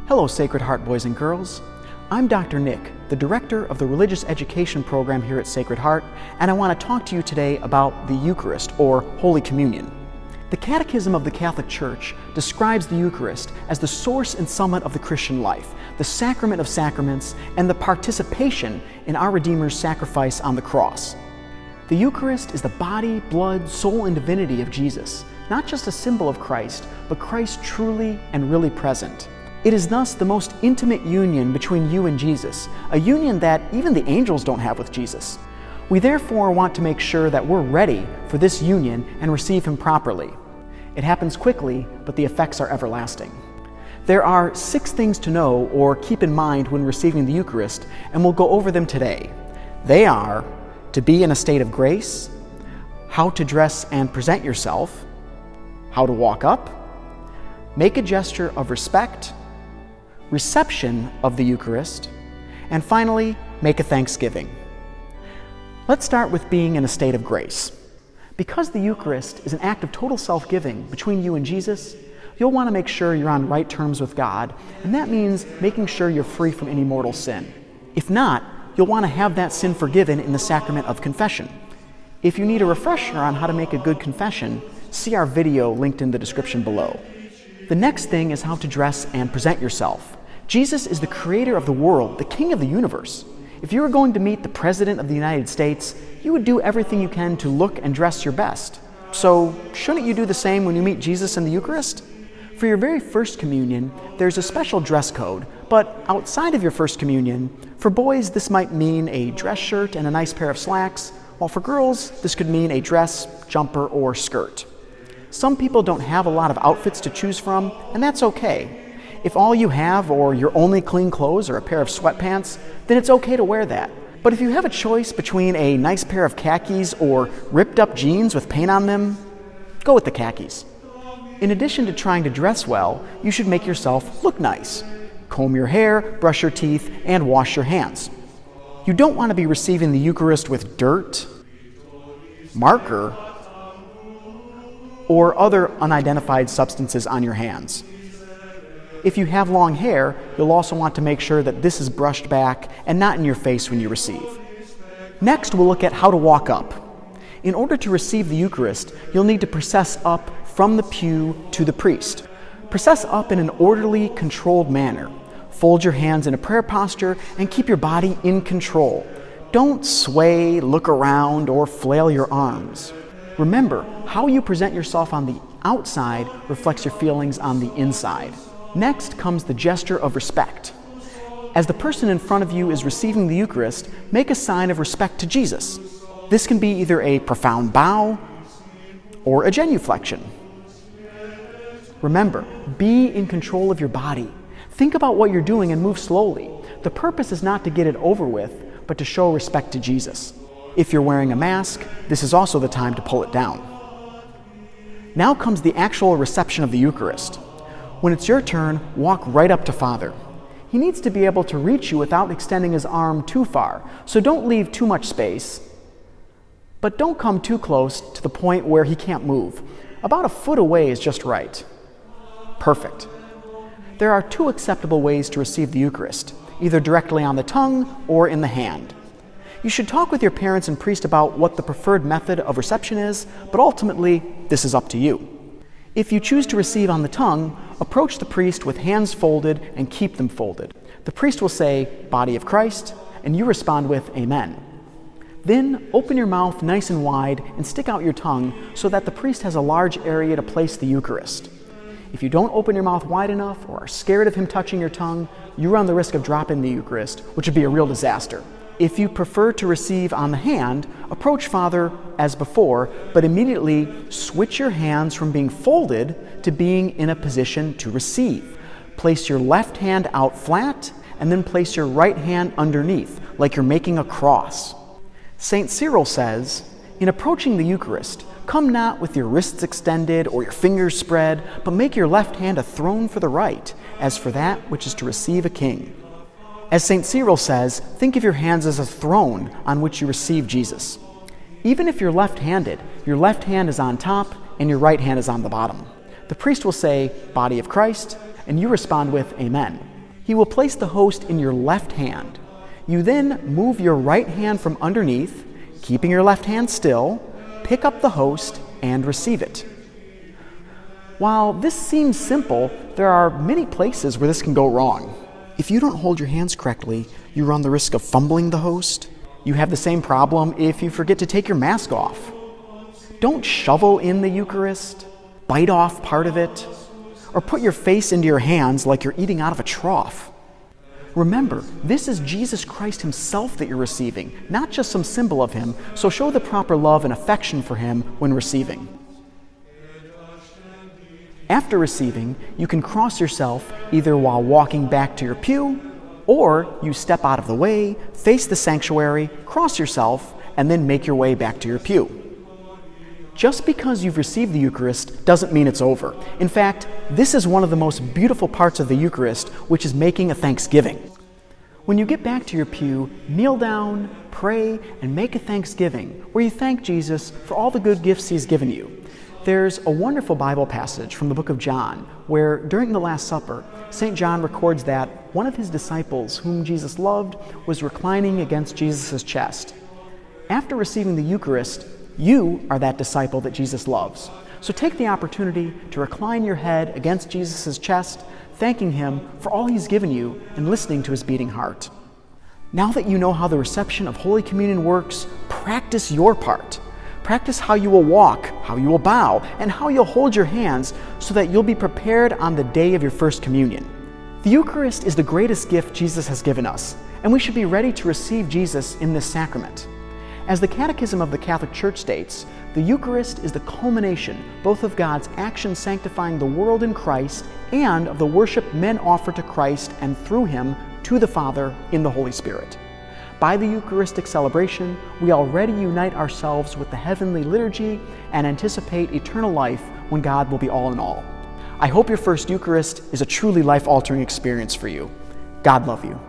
Hello, Sacred Heart boys and girls. I'm Dr. Nick, the director of the Religious Education program here at Sacred Heart, and I want to talk to you today about the Eucharist, or Holy Communion. The Catechism of the Catholic Church describes the Eucharist as the source and summit of the Christian life, the sacrament of sacraments, and the participation in our Redeemer's sacrifice on the cross. The Eucharist is the body, blood, soul, and divinity of Jesus, not just a symbol of Christ, but Christ truly and really present. It is thus the most intimate union between you and Jesus, a union that even the angels don't have with Jesus. We therefore want to make sure that we're ready for this union and receive Him properly. It happens quickly, but the effects are everlasting. There are 6 things to know or keep in mind when receiving the Eucharist, and we'll go over them today. They are to be in a state of grace, how to dress and present yourself, how to walk up, make a gesture of respect, reception of the Eucharist, and finally, make a thanksgiving. Let's start with being in a state of grace. Because the Eucharist is an act of total self-giving between you and Jesus, you'll want to make sure you're on right terms with God, and that means making sure you're free from any mortal sin. If not, you'll want to have that sin forgiven in the sacrament of confession. If you need a refresher on how to make a good confession, see our video linked in the description below. The next thing is how to dress and present yourself. Jesus is the creator of the world, the king of the universe. If you were going to meet the President of the United States, you would do everything you can to look and dress your best. So, shouldn't you do the same when you meet Jesus in the Eucharist? For your very first communion, there's a special dress code, but outside of your first communion, for boys this might mean a dress shirt and a nice pair of slacks, while for girls this could mean a dress, jumper, or skirt. Some people don't have a lot of outfits to choose from, and that's okay. If all you have or your only clean clothes are a pair of sweatpants, then it's okay to wear that. But if you have a choice between a nice pair of khakis or ripped up jeans with paint on them, go with the khakis. In addition to trying to dress well, you should make yourself look nice. Comb your hair, brush your teeth, and wash your hands. You don't want to be receiving the Eucharist with dirt, marker, or other unidentified substances on your hands. If you have long hair, you'll also want to make sure that this is brushed back and not in your face when you receive. Next, we'll look at how to walk up. In order to receive the Eucharist, you'll need to process up from the pew to the priest. Process up in an orderly, controlled manner. Fold your hands in a prayer posture and keep your body in control. Don't sway, look around, or flail your arms. Remember, how you present yourself on the outside reflects your feelings on the inside. Next comes the gesture of respect. As the person in front of you is receiving the Eucharist, make a sign of respect to Jesus. This can be either a profound bow or a genuflection. Remember, be in control of your body. Think about what you're doing and move slowly. The purpose is not to get it over with, but to show respect to Jesus. If you're wearing a mask, this is also the time to pull it down. Now comes the actual reception of the Eucharist. When it's your turn, walk right up to Father. He needs to be able to reach you without extending his arm too far, so don't leave too much space, but don't come too close to the point where he can't move. About a foot away is just right. Perfect. There are 2 acceptable ways to receive the Eucharist, either directly on the tongue or in the hand. You should talk with your parents and priest about what the preferred method of reception is, but ultimately, this is up to you. If you choose to receive on the tongue, approach the priest with hands folded and keep them folded. The priest will say, "Body of Christ," and you respond with, "Amen." Then open your mouth nice and wide and stick out your tongue so that the priest has a large area to place the Eucharist. If you don't open your mouth wide enough or are scared of him touching your tongue, you run the risk of dropping the Eucharist, which would be a real disaster. If you prefer to receive on the hand, approach Father as before, but immediately switch your hands from being folded to being in a position to receive. Place your left hand out flat, and then place your right hand underneath, like you're making a cross. St. Cyril says, "In approaching the Eucharist, come not with your wrists extended or your fingers spread, but make your left hand a throne for the right, as for that which is to receive a king." As St. Cyril says, think of your hands as a throne on which you receive Jesus. Even if you're left-handed, your left hand is on top and your right hand is on the bottom. The priest will say, "Body of Christ," and you respond with, "Amen." He will place the host in your left hand. You then move your right hand from underneath, keeping your left hand still, pick up the host, and receive it. While this seems simple, there are many places where this can go wrong. If you don't hold your hands correctly, you run the risk of fumbling the host. You have the same problem if you forget to take your mask off. Don't shovel in the Eucharist, bite off part of it, or put your face into your hands like you're eating out of a trough. Remember, this is Jesus Christ himself that you're receiving, not just some symbol of him, so show the proper love and affection for him when receiving. After receiving, you can cross yourself either while walking back to your pew, or you step out of the way, face the sanctuary, cross yourself, and then make your way back to your pew. Just because you've received the Eucharist doesn't mean it's over. In fact, this is one of the most beautiful parts of the Eucharist, which is making a thanksgiving. When you get back to your pew, kneel down, pray, and make a thanksgiving where you thank Jesus for all the good gifts he's given you. There's a wonderful Bible passage from the book of John where, during the Last Supper, St. John records that one of his disciples, whom Jesus loved, was reclining against Jesus' chest. After receiving the Eucharist, you are that disciple that Jesus loves. So take the opportunity to recline your head against Jesus' chest, thanking him for all he's given you and listening to his beating heart. Now that you know how the reception of Holy Communion works, practice your part. Practice how you will walk, how you will bow, and how you'll hold your hands so that you'll be prepared on the day of your first communion. The Eucharist is the greatest gift Jesus has given us, and we should be ready to receive Jesus in this sacrament. As the Catechism of the Catholic Church states, the Eucharist is the culmination both of God's action sanctifying the world in Christ and of the worship men offer to Christ and through him to the Father in the Holy Spirit. By the Eucharistic celebration, we already unite ourselves with the heavenly liturgy and anticipate eternal life when God will be all in all. I hope your first Eucharist is a truly life-altering experience for you. God love you.